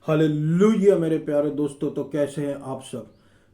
Hallelujah मेरे प्यारे दोस्तों, तो कैसे हैं आप सब।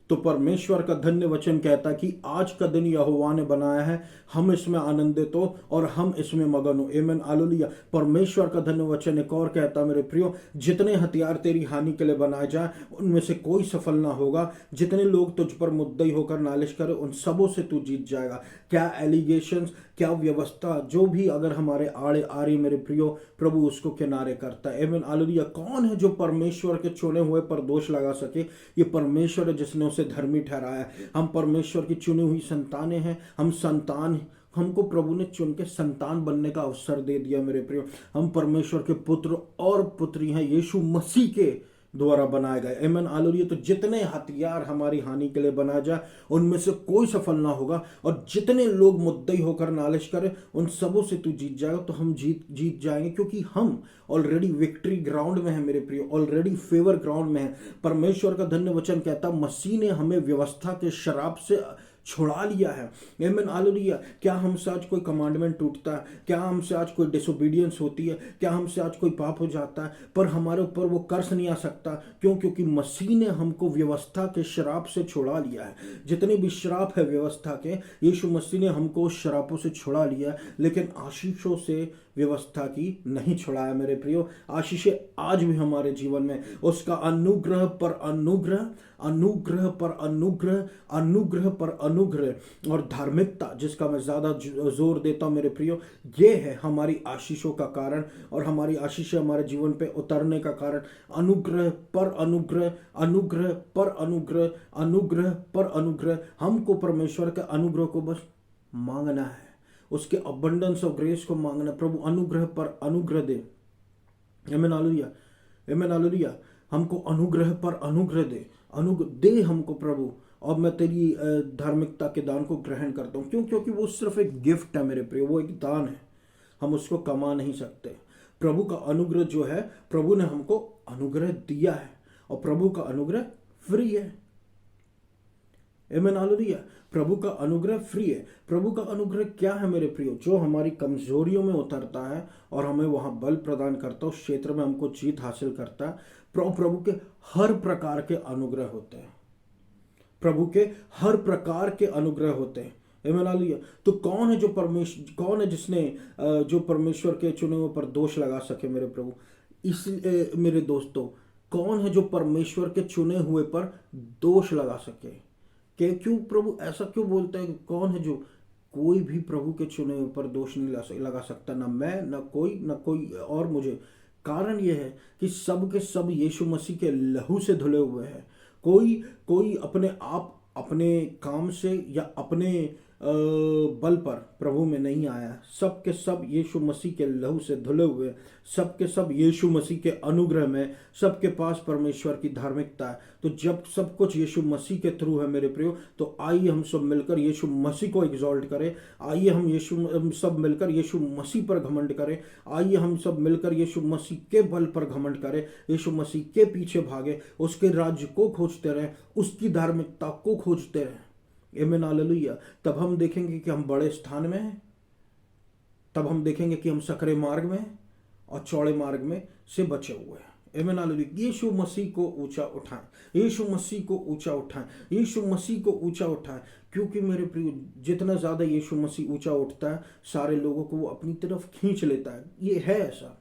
तो परमेश्वर का धन्य वचन कहता है कि आज का दिन यहोवा ने बनाया है, हम इसमें आनंदित हो और हम इसमें मगन हो। आमीन हालेलुया। परमेश्वर का धन्य वचन एक और कहता, मेरे प्रियो, जितने हथियार तेरी हानि के लिए बनाए जाए उनमें से कोई सफल ना होगा। जितने लोग तुझ पर मुद्दई होकर नालिश करे उन सबों से तू जीत जाएगा। क्या एलिगेशंस, क्या व्यवस्था, जो भी अगर हमारे आड़े आ रही मेरे प्रियो, प्रभु उसको किनारे करता है। आमीन हालेलुया। कौन है जो परमेश्वर के चुने हुए पर दोष लगा सके? ये परमेश्वर है जिसने उसे धर्मी ठहराया है। हम परमेश्वर की चुनी हुई संतानें हैं, हम संतान, हमको प्रभु ने चुन के संतान बनने का अवसर दे दिया मेरे प्रियो। हम परमेश्वर के पुत्र और पुत्री हैं, यीशु मसीह के द्वारा बनाए गए। आमीन हालेलुया। तो जितने हथियार हमारी हानि के लिए बनाया जाए उनमें से कोई सफल ना होगा, और जितने लोग मुद्दई होकर नालिश करें उन सबों से तू जीत जाएगा। तो हम जीत जाएंगे, क्योंकि हम ऑलरेडी विक्ट्री ग्राउंड में है मेरे प्रियो, ऑलरेडी फेवर ग्राउंड में है। परमेश्वर का धन्य वचन कहता, मसीह ने हमें व्यवस्था के शराब से छुड़ा लिया है। आमीन हालेलुया। क्या हमसे आज कोई कमांडमेंट टूटता है? क्या हमसे आज कोई डिसोबीडियंस होती है? क्या हमसे आज कोई पाप हो जाता है? पर हमारे ऊपर वो कर्ज नहीं आ सकता। क्यों? क्योंकि मसीह ने हमको व्यवस्था के शराब से छुड़ा लिया है। जितने भी शराब है व्यवस्था के, यीशु मसीह ने हमको उस शराबों से छुड़ा लिया, लेकिन आशीषों से व्यवस्था की नहीं छुड़ाया मेरे प्रियो। आशीषें आज भी हमारे जीवन में, उसका अनुग्रह पर अनुग्रह, अनुग्रह पर अनुग्रह, अनुग्रह पर अनुग्रह, और धार्मिकता, जिसका मैं ज्यादा जोर देता हूं मेरे प्रियो, ये है हमारी आशीषों का कारण, और हमारी आशीषें हमारे जीवन पे उतरने का कारण। अनुग्रह पर अनुग्रह, अनुग्रह पर अनुग्रह, अनुग्रह पर अनुग्रह। हमको परमेश्वर के अनुग्रह को बस मांगना है, उसके अबंडेंस ऑफ ग्रेस को मांगना। प्रभु अनुग्रह पर अनुग्रह दे। आमीन हालेलुया। आमीन हालेलुया। हमको अनुग्रह पर अनुग्रह दे, अनुग्रह दे हमको प्रभु। और मैं तेरी धार्मिकता के दान को ग्रहण करता हूँ। क्यों? क्योंकि वो सिर्फ एक गिफ्ट है मेरे प्रिय, वो एक दान है, हम उसको कमा नहीं सकते। प्रभु का अनुग्रह जो है, प्रभु ने हमको अनुग्रह दिया है, और प्रभु का अनुग्रह फ्री है। आमीन हालेलुया। प्रभु का अनुग्रह फ्री है। प्रभु का अनुग्रह क्या है मेरे प्रियो? जो हमारी कमजोरियों में उतरता है और हमें वहां बल प्रदान करता है, उस क्षेत्र में हमको जीत हासिल करता है। प्रभु के हर प्रकार के अनुग्रह होते हैं, प्रभु के हर प्रकार के अनुग्रह होते हैं। आमीन हालेलुया। तो कौन है जो परमेश्वर, कौन है जिसने जो परमेश्वर के चुने हुए पर दोष लगा सके मेरे प्रभु? इस मेरे दोस्तों, कौन है जो परमेश्वर के चुने हुए पर दोष लगा सके? क्यों प्रभु ऐसा क्यों बोलते हैं? कौन है जो? कोई भी प्रभु के चुने हुए पर दोष नहीं लगा सकता, ना मैं, ना कोई और मुझे। कारण यह है कि सब के सब यीशु मसीह के लहू से धुले हुए हैं। कोई कोई अपने आप, अपने काम से या अपने बल पर प्रभु में नहीं आया। सब के सब यीशु मसीह के लहू से धुले हुए, सब के सब यीशु मसीह के अनुग्रह में, सबके पास परमेश्वर की धार्मिकता है। तो जब सब कुछ यीशु मसीह के थ्रू है मेरे प्रियो, तो आइए हम सब मिलकर यीशु मसीह को एग्जॉल्ट करें। आइए हम सब मिलकर यीशु मसीह पर घमंड करें। आइए हम सब मिलकर यीशु मसीह के बल पर घमंड करें, यीशु मसीह के पीछे भागे, उसके राज्य को खोजते रहें, उसकी धार्मिकता को खोजते रहें। आमीन हालेलुया। तब हम देखेंगे कि हम बड़े स्थान में हैं, तब हम देखेंगे कि हम सकरे मार्ग में और चौड़े मार्ग में से बचे हुए हैं। आमीन हालेलुया। यीशु मसीह को ऊंचा उठाएं, यीशु मसीह को ऊंचा उठाएं, यीशु मसीह को ऊंचा उठाएं। क्योंकि मेरे प्रिय, जितना ज्यादा यीशु मसीह ऊंचा उठता है, सारे लोगों को वो अपनी तरफ खींच लेता है। ये है ऐसा।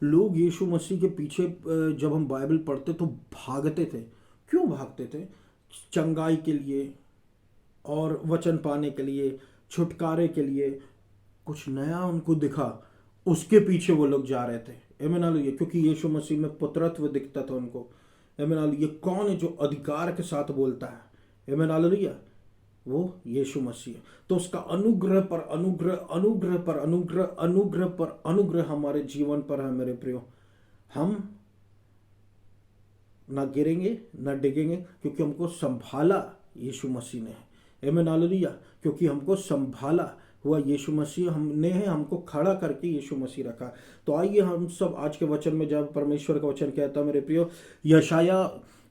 लोग यीशु मसीह के पीछे जब हम बाइबल पढ़ते तो भागते थे। क्यों भागते थे? चंगाई के लिए, और वचन पाने के लिए, छुटकारे के लिए। कुछ नया उनको दिखा, उसके पीछे वो लोग जा रहे थे। आमीन हालेलुया। क्योंकि यीशु मसीह में पुत्रत्व दिखता था उनको। आमीन हालेलुया। कौन है जो अधिकार के साथ बोलता है? आमीन हालेलुया। वो यीशु मसीह है। तो उसका अनुग्रह पर अनुग्रह, अनुग्रह पर अनुग्रह, अनुग्रह पर अनुग्रह हमारे जीवन पर है मेरे प्रियो। हम ना गिरेंगे ना डिगेंगे, क्योंकि हमको संभाला यीशु मसीह ने है। आमीन हालेलुया। क्योंकि हमको संभाला हुआ यीशु मसीह हमने है, हमको खड़ा करके यीशु मसीह रखा। तो आइए हम सब आज के वचन में, जब परमेश्वर का वचन कहता है मेरे प्रियो, यशाया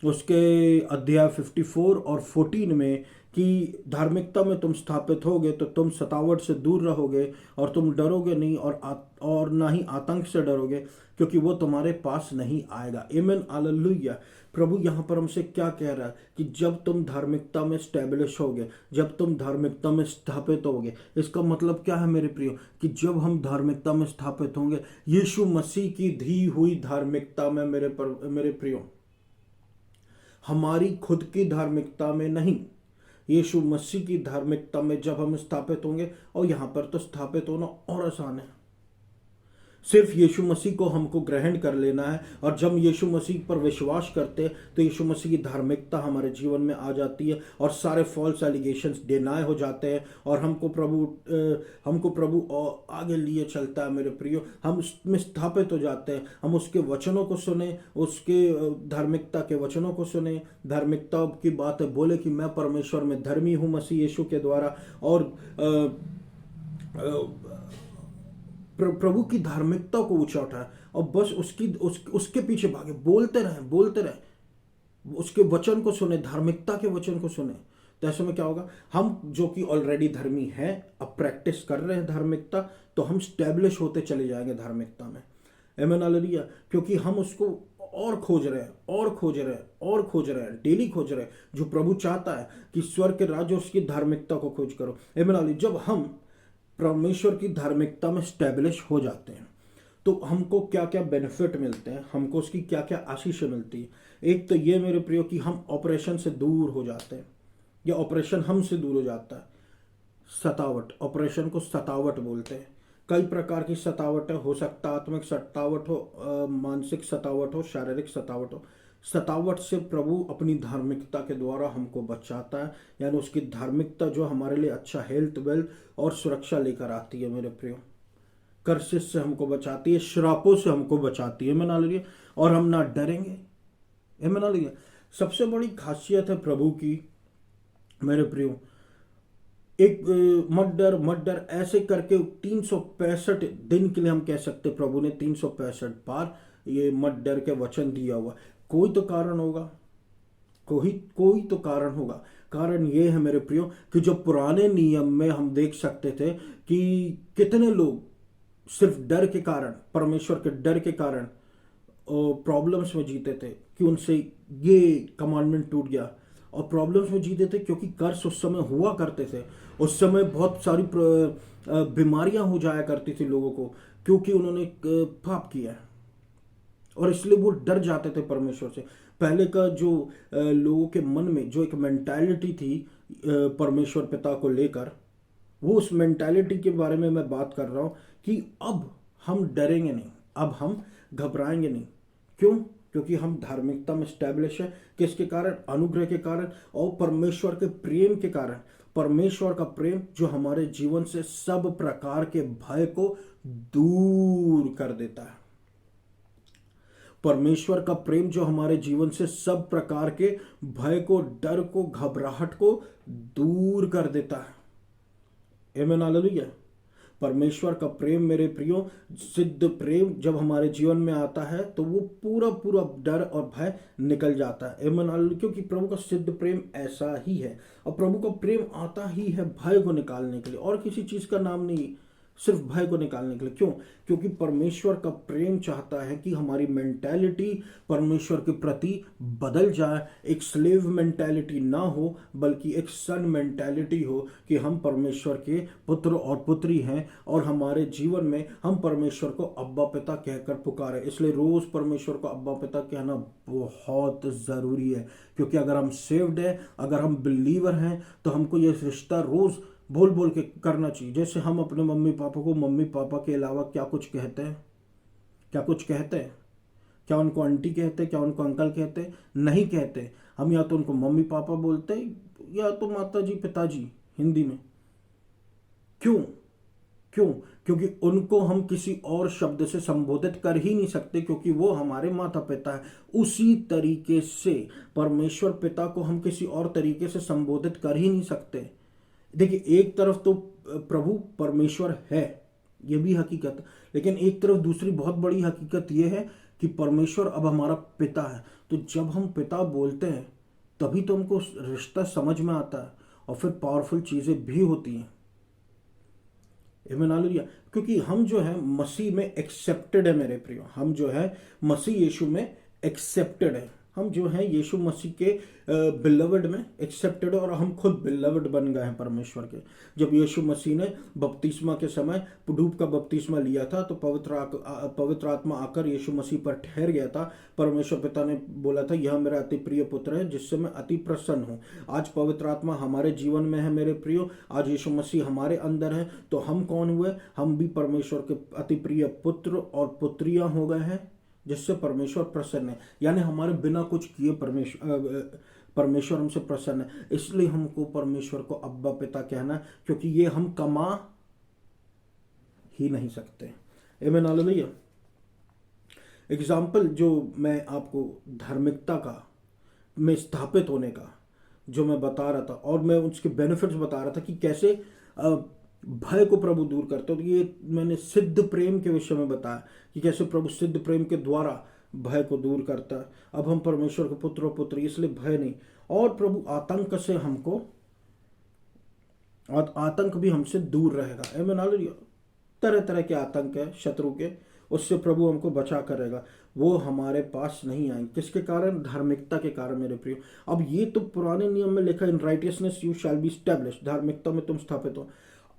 उसके अध्याय 54 और 14 में कि धार्मिकता में तुम स्थापित होगे तो तुम सतावट से दूर रहोगे और तुम डरोगे नहीं और ना ही आतंक से डरोगे, क्योंकि वो तुम्हारे पास नहीं आएगा। आमीन हालेलुया। प्रभु यहाँ पर हमसे क्या कह रहा है कि जब तुम धार्मिकता में स्टैब्लिश होगे, जब तुम धार्मिकता में स्थापित होगे, इसका मतलब क्या है मेरे प्रियो, कि जब हम धार्मिकता में स्थापित होंगे यीशु मसीह की दी हुई धार्मिकता में, मेरे प्रियो, हमारी खुद की धार्मिकता में नहीं, यीशु मसीह की धार्मिकता में जब हम स्थापित होंगे। और यहाँ पर तो स्थापित होना और आसान है, सिर्फ यीशु मसीह को हमको ग्रहण कर लेना है। और जब यीशु मसीह पर विश्वास करते हैं तो यीशु मसीह की धार्मिकता हमारे जीवन में आ जाती है और सारे फॉल्स एलिगेशंस डिनाय हो जाते हैं और हमको प्रभु और आगे लिए चलता है मेरे प्रियो। हम उसमें स्थापित हो जाते हैं, हम उसके वचनों को सुने, उसके धार्मिकता के वचनों को सुने, धार्मिकता की बातें बोले कि मैं परमेश्वर में धर्मी हूँ मसीह यीशु के द्वारा, और प्रभु की धार्मिकता को ऊंचा उठाए और बस उसके पीछे भागे, बोलते रहे, उसके वचन को सुने, धार्मिकता के वचन को सुने। तो ऐसे में क्या होगा, हम जो कि ऑलरेडी धर्मी हैं, अब प्रैक्टिस कर रहे हैं धार्मिकता, तो हम स्टैब्लिश होते चले जाएंगे धार्मिकता में। आमीन हालेलुया। क्योंकि हम उसको और खोज रहे हैं, डेली खोज रहे हैं। जो प्रभु चाहता है कि स्वर्ग के राज्य और उसकी धार्मिकता को खोज करो। आमीन हालेलुया। जब हम परमेश्वर की धार्मिकता में स्टैब्लिश हो जाते हैं तो हमको क्या क्या बेनिफिट मिलते हैं, हमको उसकी क्या क्या आशीषें मिलती है। एक तो ये मेरे प्रियो कि हम ऑपरेशन से दूर हो जाते हैं, या ऑपरेशन हमसे दूर हो जाता है। सतावट, ऑपरेशन को सतावट बोलते हैं। कई प्रकार की सतावट हो सकता है, आत्मिक सतावट हो, मानसिक सतावट हो, शारीरिक सतावट हो। सतावट से प्रभु अपनी धार्मिकता के द्वारा हमको बचाता है, यानी उसकी धार्मिकता जो हमारे लिए अच्छा हेल्थ, वेल्थ और सुरक्षा लेकर आती है मेरे प्रियो। कर्सेस से हमको बचाती है, श्रापों से हमको बचाती है। मना लीजिए, और हम ना डरेंगे। मना लीजिए, सबसे बड़ी खासियत है प्रभु की मेरे प्रियो, एक मत डर ऐसे करके 365 दिन के लिए हम कह सकते, प्रभु ने 365 बार ये मत डर के वचन दिया हुआ। कोई तो कारण होगा, कोई तो कारण होगा। कारण ये है मेरे प्रियो कि जो पुराने नियम में हम देख सकते थे कि कितने लोग सिर्फ डर के कारण, परमेश्वर के डर के कारण प्रॉब्लम्स में जीते थे, कि उनसे ये कमांडमेंट टूट गया, और प्रॉब्लम्स में जीते थे क्योंकि कर्ज उस समय हुआ करते थे। उस समय बहुत सारी बीमारियां हो जाया करती थी लोगों को, क्योंकि उन्होंने पाप किया है, और इसलिए वो डर जाते थे परमेश्वर से। पहले का जो लोगों के मन में जो एक मेंटालिटी थी परमेश्वर पिता को लेकर, वो उस मेंटालिटी के बारे में मैं बात कर रहा हूँ कि अब हम डरेंगे नहीं, अब हम घबराएंगे नहीं। क्यों? क्योंकि हम धार्मिकता में स्टैब्लिश है। किसके कारण? अनुग्रह के कारण और परमेश्वर के प्रेम के कारण। परमेश्वर का प्रेम जो हमारे जीवन से सब प्रकार के भय को दूर कर देता है। परमेश्वर का प्रेम जो हमारे जीवन से सब प्रकार के भय को, डर को, घबराहट को दूर कर देता है। आमीन हालेलुया। परमेश्वर का प्रेम मेरे प्रियो, सिद्ध प्रेम जब हमारे जीवन में आता है तो वो पूरा पूरा डर और भय निकल जाता है। आमीन हालेलुया। क्योंकि प्रभु का सिद्ध प्रेम ऐसा ही है, और प्रभु का प्रेम आता ही है भय को निकालने के लिए, और किसी चीज का नाम नहीं, सिर्फ भय को निकालने के लिए। क्यों? क्योंकि परमेश्वर का प्रेम चाहता है कि हमारी मेंटालिटी परमेश्वर के प्रति बदल जाए। एक स्लेव मेंटालिटी ना हो, बल्कि एक सन मेंटालिटी हो कि हम परमेश्वर के पुत्र और पुत्री हैं, और हमारे जीवन में हम परमेश्वर को अब्बा पिता कहकर पुकारे। इसलिए रोज परमेश्वर को अब्बा पिता कहना बहुत जरूरी है, क्योंकि अगर हम सेव्ड हैं, अगर हम बिलीवर हैं, तो हमको ये रिश्ता रोज बोल बोल के करना चाहिए। जैसे हम अपने मम्मी पापा को मम्मी पापा के अलावा क्या कुछ कहते हैं? क्या उनको आंटी कहते? क्या उनको अंकल कहते? नहीं कहते। हम या तो उनको मम्मी पापा बोलते या तो माता जी पिताजी हिंदी में। क्यों? क्योंकि उनको हम किसी और शब्द से संबोधित कर ही नहीं सकते, क्योंकि वो हमारे माता पिता है। उसी तरीके से परमेश्वर पिता को हम किसी और तरीके से संबोधित कर ही नहीं सकते। देखिए, एक तरफ तो प्रभु परमेश्वर है, ये भी हकीकत है, लेकिन एक तरफ दूसरी बहुत बड़ी हकीकत ये है कि परमेश्वर अब हमारा पिता है। तो जब हम पिता बोलते हैं तभी तो हमको रिश्ता समझ में आता है, और फिर पावरफुल चीज़ें भी होती हैं। आमीन हालेलुया। क्योंकि हम जो है मसीह में एक्सेप्टेड है मेरे प्रियो, हम जो है मसीह यीशु में एक्सेप्टेड है, हम जो है यीशु मसीह के बिलवड में एक्सेप्टेड है, और हम खुद बिलवड बन गए हैं परमेश्वर के। जब यीशु मसीह ने बपतिस्मा के समय डूब का बपतिस्मा लिया था तो पवित्र आत्मा आकर यीशु मसीह पर ठहर गया था। परमेश्वर पिता ने बोला था, यह मेरा अति प्रिय पुत्र है जिससे मैं अति प्रसन्न हूँ। आज पवित्र आत्मा हमारे जीवन में है मेरे प्रियो, आज यीशु मसीह हमारे अंदर है, तो हम कौन हुए? हम भी परमेश्वर के अति प्रिय पुत्र और पुत्रियां हो गए हैं, जिससे परमेश्वर प्रसन्न है। यानी हमारे बिना कुछ किए परमेश्वर हमसे प्रसन्न है। इसलिए हमको परमेश्वर को अब्बा पिता कहना, क्योंकि ये हम कमा ही नहीं सकते। आमीन हालेलुया। एग्जाम्पल जो मैं आपको धार्मिकता का में स्थापित होने का जो मैं बता रहा था, और मैं उसके बेनिफिट्स बता रहा था कि कैसे भय को प्रभु दूर करते हो। तो ये मैंने सिद्ध प्रेम के विषय में बताया कि कैसे प्रभु सिद्ध प्रेम के द्वारा भय को दूर करता है। अब हम परमेश्वर के पुत्र और पुत्री, इसलिए भय नहीं। और प्रभु आतंक से हमको, और आतंक भी हमसे दूर रहेगा। आमीन हालेलुया। तरह तरह के आतंक है शत्रु के, उससे प्रभु हमको बचा करेगा। वो हमारे पास नहीं आएंगे। किसके कारण? धार्मिकता के कारण मेरे प्रियो। अब ये तो पुराने नियम में लिखा, in righteousness you shall be establish, धार्मिकता में तुम स्थापित हो।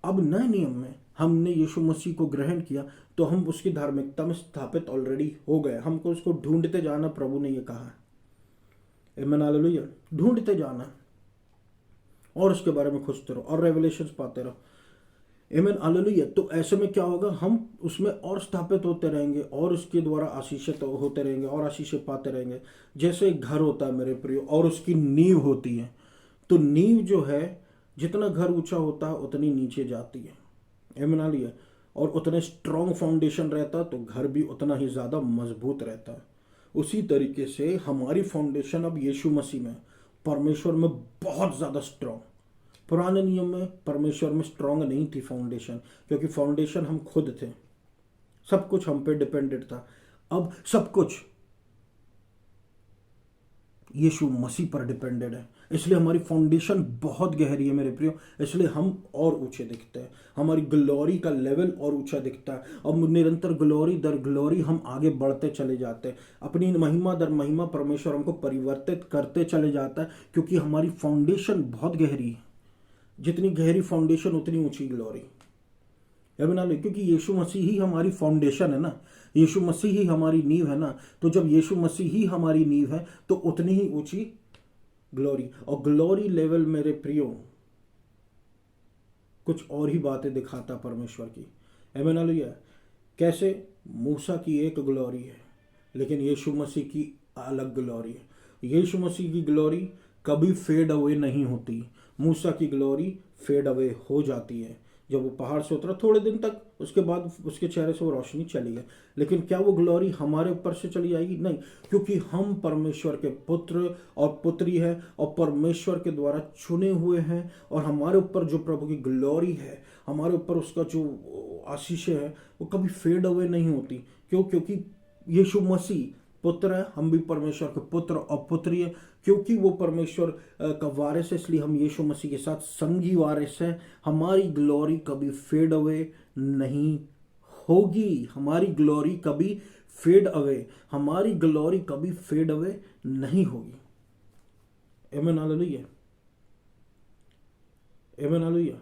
अब नए नियम में हमने यीशु मसीह को ग्रहण किया तो हम उसकी धार्मिकता में स्थापित ऑलरेडी हो गए। हमको उसको ढूंढते जाना, प्रभु ने ये कहा है। आमीन हालेलुया। ढूंढते जाना और उसके बारे में खोजते रहो और रेवलेशंस पाते रहो। आमीन हालेलुया। तो ऐसे में क्या होगा? हम उसमें और स्थापित होते रहेंगे और उसके द्वारा आशीषित होते रहेंगे और आशीषें पाते रहेंगे। जैसे एक घर होता है मेरे प्रियो और उसकी नींव होती है, तो नींव जो है, जितना घर ऊंचा होता है उतनी नीचे जाती है। आमीन हालेलुया। और उतने स्ट्रॉन्ग फाउंडेशन रहता है तो घर भी उतना ही ज़्यादा मजबूत रहता है। उसी तरीके से हमारी फाउंडेशन अब यीशु मसीह में, परमेश्वर में बहुत ज़्यादा स्ट्रॉन्ग। पुराने नियम में परमेश्वर में स्ट्रॉन्ग नहीं थी फाउंडेशन, क्योंकि फाउंडेशन हम खुद थे, सब कुछ हम पे डिपेंडेंट था। अब सब कुछ यीशु मसीह पर डिपेंडेड है, इसलिए हमारी फाउंडेशन बहुत गहरी है मेरे प्रियो। इसलिए हम और ऊंचे दिखते हैं, हमारी ग्लोरी का लेवल और ऊंचा दिखता है। अब निरंतर ग्लोरी दर ग्लोरी हम आगे बढ़ते चले जाते हैं, अपनी महिमा दर महिमा परमेश्वर हमको परिवर्तित करते चले जाता है, क्योंकि हमारी फाउंडेशन बहुत गहरी है। जितनी गहरी फाउंडेशन उतनी ऊंची ग्लोरी। आमीन हालेलुया। क्योंकि यीशु मसीह ही हमारी फाउंडेशन है ना, यीशु मसीह ही हमारी नींव है ना। तो जब यीशु मसीह ही हमारी नींव है तो उतनी ही ऊंची ग्लोरी। और ग्लोरी लेवल मेरे प्रियो कुछ और ही बातें दिखाता परमेश्वर की। आमीन हालेलुया। कैसे? मूसा की एक ग्लोरी है, लेकिन यीशु मसीह की अलग ग्लोरी है। यीशु मसीह की ग्लोरी कभी फेड अवे नहीं होती, मूसा की ग्लोरी फेड अवे हो जाती है। जब वो पहाड़ से उतरा थोड़े दिन तक, उसके बाद उसके चेहरे से वो रोशनी चली गई, लेकिन क्या वो ग्लोरी हमारे ऊपर से चली जाएगी? नहीं, क्योंकि हम परमेश्वर के पुत्र और पुत्री हैं और परमेश्वर के द्वारा चुने हुए हैं। और हमारे ऊपर जो प्रभु की ग्लोरी है, हमारे ऊपर उसका जो आशीष है, वो कभी फेड अवे नहीं होती। क्यों? क्योंकि यीशु मसीह पुत्र है, हम भी परमेश्वर के पुत्र और पुत्री है। क्योंकि वो परमेश्वर का वारिस है, इसलिए हम यीशु मसीह के साथ संगी वारिस हैं। हमारी ग्लोरी कभी फेड अवे नहीं होगी, हमारी ग्लोरी कभी फेड अवे, हमारी ग्लोरी कभी फेड अवे नहीं होगी। आमीन हालेलुया। आमीन हालेलुया।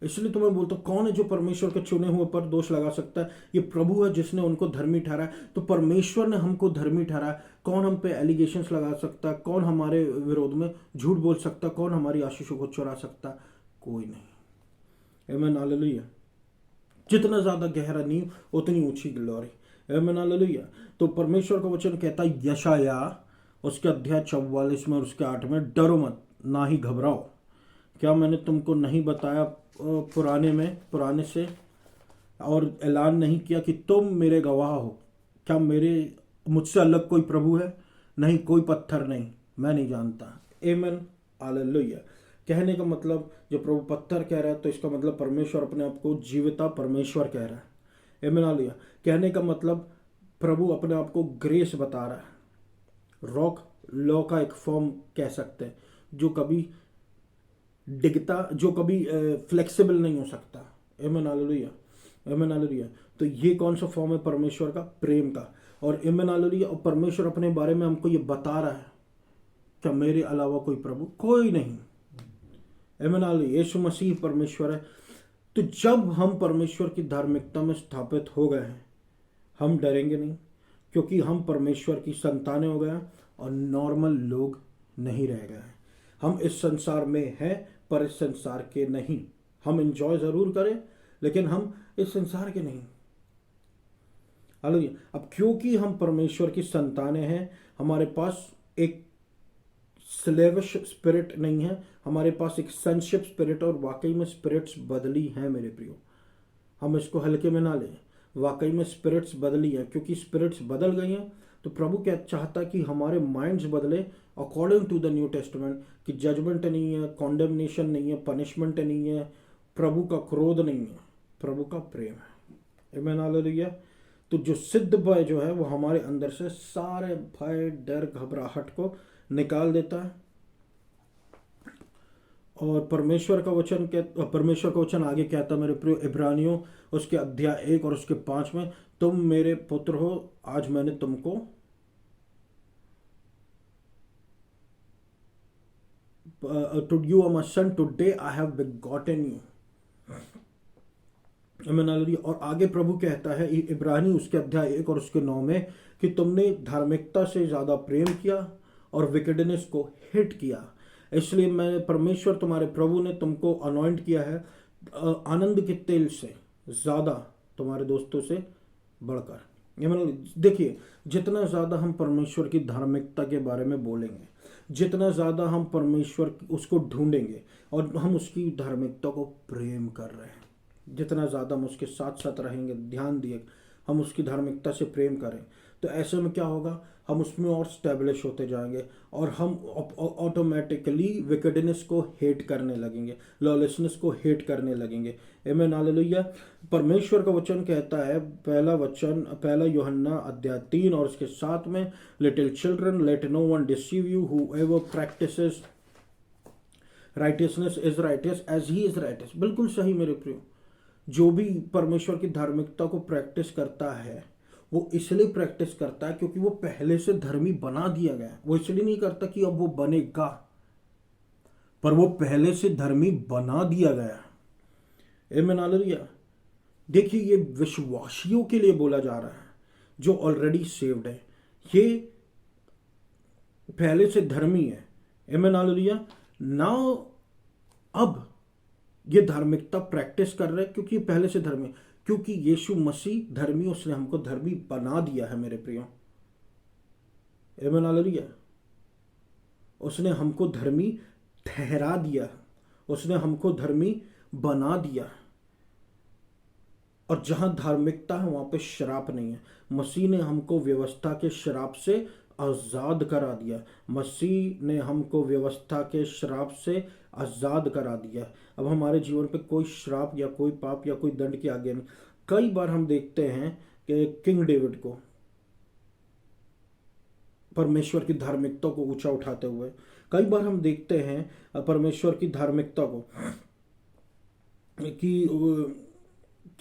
इसलिए तो मैं बोलता हूँ, कौन है जो परमेश्वर के चुने हुए पर दोष लगा सकता है? ये प्रभु है जिसने उनको धर्मी ठहराया। तो परमेश्वर ने हमको धर्मी ठहराया, कौन हम पे एलिगेशंस लगा सकता है? कौन हमारे विरोध में झूठ बोल सकता है? कौन हमारी आशीषों को चुरा सकता है? कोई नहीं। आमीन हालेलुया। जितना ज्यादा गहरा नींव उतनी ऊंची ग्लोरी। आमीन हालेलुया। तो परमेश्वर का वचन कहता है यशाया उसके अध्याय 44 में और उसके 8 में, डरो मत ना ही घबराओ। क्या मैंने तुमको नहीं बताया पुराने से और ऐलान नहीं किया कि तुम मेरे गवाह हो? क्या मुझसे अलग कोई प्रभु है? नहीं, कोई पत्थर नहीं, मैं नहीं जानता। आमीन हालेलुया। कहने का मतलब, जब प्रभु पत्थर कह रहा है तो इसका मतलब परमेश्वर अपने आप को जीविता परमेश्वर कह रहा है। आमीन हालेलुया। कहने का मतलब प्रभु अपने आप को ग्रेस बता रहा है। रॉक लॉ का एक फॉर्म कह सकते हैं, जो कभी डिगता, जो कभी फ्लेक्सिबल नहीं हो सकता। आमीन हालेलुया, आमीन हालेलुया। तो ये कौन सा फॉर्म है परमेश्वर का? प्रेम का। और आमीन हालेलुया। और परमेश्वर अपने बारे में हमको ये बता रहा है, क्या मेरे अलावा कोई प्रभु कोई नहीं। आमीन हालेलुया। यीशु मसीह परमेश्वर है। तो जब हम परमेश्वर की धार्मिकता में स्थापित हो गए हैं, हम डरेंगे नहीं, क्योंकि हम परमेश्वर की संतानें हो गए हैं और नॉर्मल लोग नहीं रह गए हैं। हम इस संसार में हैं पर इस संसार के नहीं। हम एंजॉय जरूर करें लेकिन हम इस संसार के नहीं। हालेलुया। अब क्योंकि हम परमेश्वर की संतानें हैं, हमारे पास एक स्लेविश स्पिरिट नहीं है, हमारे पास एक सनशिप स्पिरिट। और वाकई में स्पिरिट्स बदली हैं मेरे प्रियो, हम इसको हल्के में ना लें। वाकई में स्पिरिट्स बदली हैं, क्योंकि स्पिरिट्स बदल गई हैं तो प्रभु क्या चाहता कि हमारे माइंड्स बदले according to the New Testament. कि जजमेंट नहीं है, कॉन्डेमनेशन नहीं है, पनिशमेंट नहीं है, प्रभु का क्रोध नहीं है, प्रभु का प्रेम है। आमीन हालेलुया। तो जो सिद्ध भय जो है वो हमारे अंदर से सारे भय, डर, घबराहट को निकाल देता है। और परमेश्वर का वचन आगे कहता मेरे प्रिय इब्रानियों उसके अध्याय 1 और उसके 5 में, तुम मेरे पुत्र हो, आज मैंने तुमको to you are my son, today I have begotten you. Amen hallelujah. और आगे प्रभु कहता है इब्रानी उसके अध्याय 1 और उसके 9 में कि तुमने धार्मिकता से ज्यादा प्रेम किया और विकेडनेस को हिट किया, इसलिए मैं परमेश्वर तुम्हारे प्रभु ने तुमको अनॉइंट किया है आनंद के तेल से ज्यादा, तुम्हारे दोस्तों से बढ़कर। देखिए, जितना ज्यादा हम परमेश्वर की धार्मिकता के बारे में बोलेंगे, जितना ज्यादा हम परमेश्वर उसको ढूंढेंगे और हम उसकी धार्मिकता को प्रेम कर रहे हैं, जितना ज़्यादा हम उसके साथ साथ रहेंगे, ध्यान दिए हम उसकी धार्मिकता से प्रेम करें, तो ऐसे में क्या होगा, हम उसमें और स्टैब्लिश होते जाएंगे और हम ऑटोमेटिकली विकेडनेस को हेट करने लगेंगे, लॉलेसनेस को हेट करने लगेंगे। आमीन हालेलुया। परमेश्वर का वचन कहता है, पहला यूहन्ना अध्याय 3 और उसके 7 में, little children let no one deceive you, whoever practices righteousness is righteous as he is righteous. बिल्कुल सही मेरे प्रियो। जो भी परमेश्वर की धार्मिकता को प्रैक्टिस करता है वो इसलिए प्रैक्टिस करता है क्योंकि वो पहले से धर्मी बना दिया गया है। वो इसलिए नहीं करता कि अब वो बनेगा, पर वो पहले से धर्मी बना दिया गया है। आमीन हालेलुया। देखिए, ये विश्वासियों के लिए बोला जा रहा है जो ऑलरेडी सेव्ड है, ये पहले से धर्मी है। आमीन हालेलुया। नाउ अब ये धार्मिकता प्रैक्टिस कर रहे हैं क्योंकि पहले से धर्मी, क्योंकि यीशु मसीह धर्मी, उसने हमको धर्मी बना दिया है मेरे प्रियो। आमीन हालेलुया। उसने हमको धर्मी ठहरा दिया, उसने हमको धर्मी बना दिया। और जहां धार्मिकता है वहां पे श्राप नहीं है। मसीह ने हमको व्यवस्था के श्राप से आजाद करा दिया। मसीह ने हमको व्यवस्था के श्राप से आजाद करा दिया। अब हमारे जीवन पे कोई श्राप या कोई पाप या कोई दंड के आगे नहीं। कई बार हम देखते हैं कि किंग डेविड को परमेश्वर की धार्मिकता को ऊंचा उठाते हुए, कई बार हम देखते हैं परमेश्वर की धार्मिकता को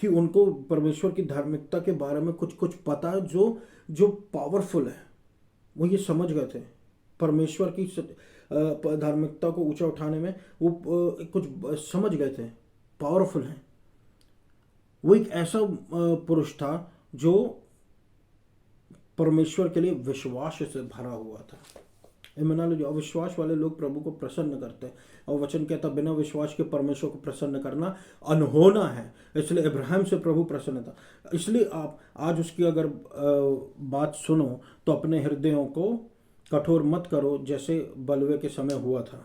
कि उनको परमेश्वर की धार्मिकता के बारे में कुछ कुछ पता है, जो पावरफुल है। वो ये समझ गए थे परमेश्वर की धार्मिकता को ऊंचा उठाने में, वो कुछ समझ गए थे, पावरफुल है। वो एक ऐसा पुरुष था जो परमेश्वर के लिए विश्वास से भरा हुआ था। जो अविश्वास वाले लोग प्रभु को प्रसन्न करते हैं, और वचन कहता बिना विश्वास के परमेश्वर को प्रसन्न करना अनहोना है। इसलिए इब्राहिम से प्रभु प्रसन्न था। इसलिए आप आज उसकी अगर बात सुनो तो अपने हृदयों को कठोर मत करो, जैसे बलवे के समय हुआ था।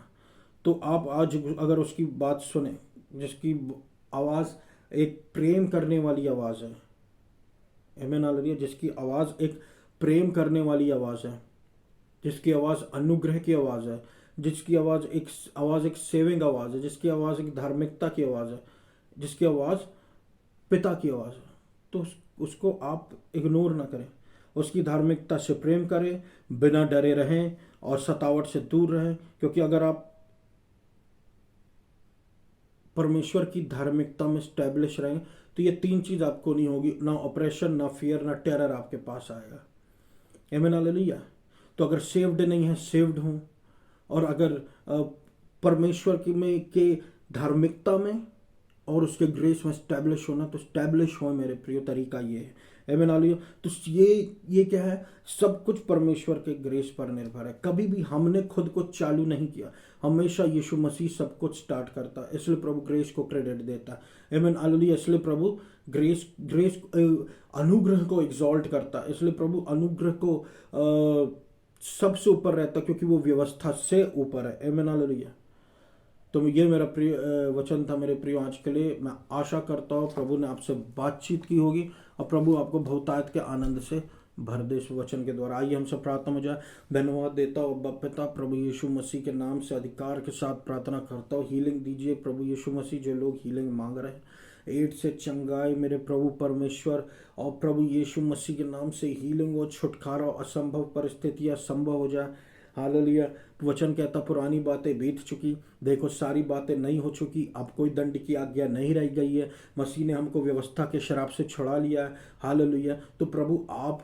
तो आप आज अगर उसकी बात सुने, जिसकी आवाज़ एक प्रेम करने वाली आवाज़ है, आमीन हालेलुया, जिसकी आवाज़ एक प्रेम करने वाली आवाज़ है, जिसकी आवाज़ अनुग्रह की आवाज़ है, जिसकी आवाज़ एक सेविंग आवाज़ है, जिसकी आवाज़ एक धार्मिकता की आवाज़ है, जिसकी आवाज़ पिता की आवाज़ है, तो उसको आप इग्नोर ना करें। उसकी धार्मिकता से प्रेम करें, बिना डरे रहें और सतावट से दूर रहें। क्योंकि अगर आप परमेश्वर की धार्मिकता में स्टैब्लिश रहें, तो ये तीन चीज़ आपको नहीं होगी, ना ऑपरेशन, ना फियर, ना टेरर आपके पास आएगा। आमीन हालेलुया। तो अगर सेव्ड नहीं है, सेव्ड हूँ, और अगर परमेश्वर की में के धार्मिकता में और उसके ग्रेस में स्टैब्लिश होना, तो स्टैब्लिश हो मेरे प्रियो, तरीका ये है। आमीन हालेलुया। तो ये क्या है, सब कुछ परमेश्वर के ग्रेस पर निर्भर है। कभी भी हमने खुद को चालू नहीं किया, हमेशा यीशु मसीह सब कुछ स्टार्ट करता है, इसलिए प्रभु ग्रेस को क्रेडिट देता है। आमीन हालेलुया। इसलिए प्रभु ग्रेस ग्रेस अनुग्रह को एग्जॉल्ट करता है, इसलिए प्रभु अनुग्रह को सबसे ऊपर रहता है, क्योंकि वो व्यवस्था से ऊपर है। आमीन हालेलुया। तो ये मेरा प्रिय वचन था मेरे प्रियो आज के लिए। मैं आशा करता हूँ प्रभु ने आपसे बातचीत की होगी और प्रभु आपको बहुतायत के आनंद से भर दे इस वचन के द्वारा। आइए हम सब प्रार्थना में जाए। धन्यवाद देता हूँ अब्बा पिता, प्रभु यीशु मसीह के नाम से अधिकार के साथ प्रार्थना करता हूँ। हीलिंग दीजिए प्रभु यीशु मसीह, जो लोग हीलिंग मांग रहे हैं, एड्स से चंगाई मेरे प्रभु परमेश्वर, और प्रभु यीशु मसीह के नाम से हीलिंग और छुटकारा, असंभव परिस्थितियाँ संभव हो जाए। हालेलुया। वचन कहता पुरानी बातें बीत चुकी, देखो सारी बातें नई हो चुकी, अब कोई दंड की आज्ञा नहीं रह गई है। मसीह ने हमको व्यवस्था के शराब से छुड़ा लिया है। हालेलुया। तो प्रभु आप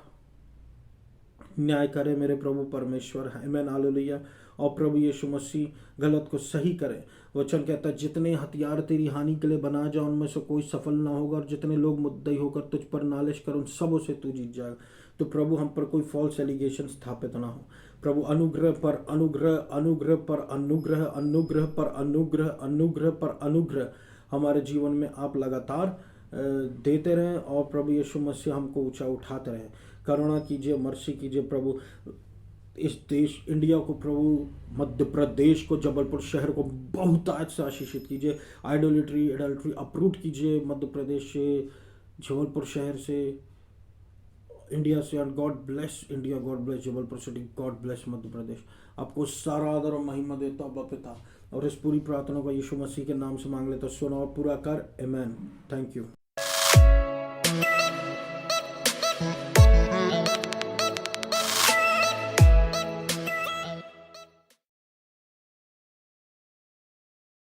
न्याय करें मेरे प्रभु परमेश्वर। आमीन हालेलुया। और प्रभु यीशु मसीह गलत को सही करे। वचन कहता है जितने हथियार तेरी हानि के लिए बनाए जाए उनमें से कोई सफल ना होगा, और जितने लोग मुद्दई होकर तुझ पर नालिश कर उन सबों से तू जीत जाएगा। तो प्रभु हम पर कोई फॉल्स एलिगेशन स्थापित ना हो। प्रभु अनुग्रह पर अनुग्रह, अनुग्रह पर अनुग्रह, अनुग्रह पर अनुग्रह, अनुग्रह पर अनुग्रह हमारे जीवन में आप लगातार देते रहें, और प्रभु यीशु मसीह हमको ऊंचा उठाते रहें। करुणा कीजिए, मर्सी कीजिए प्रभु। इस देश इंडिया को प्रभु, मध्य प्रदेश को, जबलपुर शहर को बहुतायत से आशीषित कीजिए। आइडोलिट्री एडल्ट्री अप्रूट कीजिए मध्य प्रदेश से, जबलपुर शहर से, इंडिया से। And God bless India, God bless Jabalpur city, God bless Madhya Pradesh. आपको सारा आदर और महिमा देता हूँ पिता, और इस पूरी प्रार्थना को यीशु मसीह के नाम से मांग लेता, सुना और पूरा कर। आमेन। Thank you.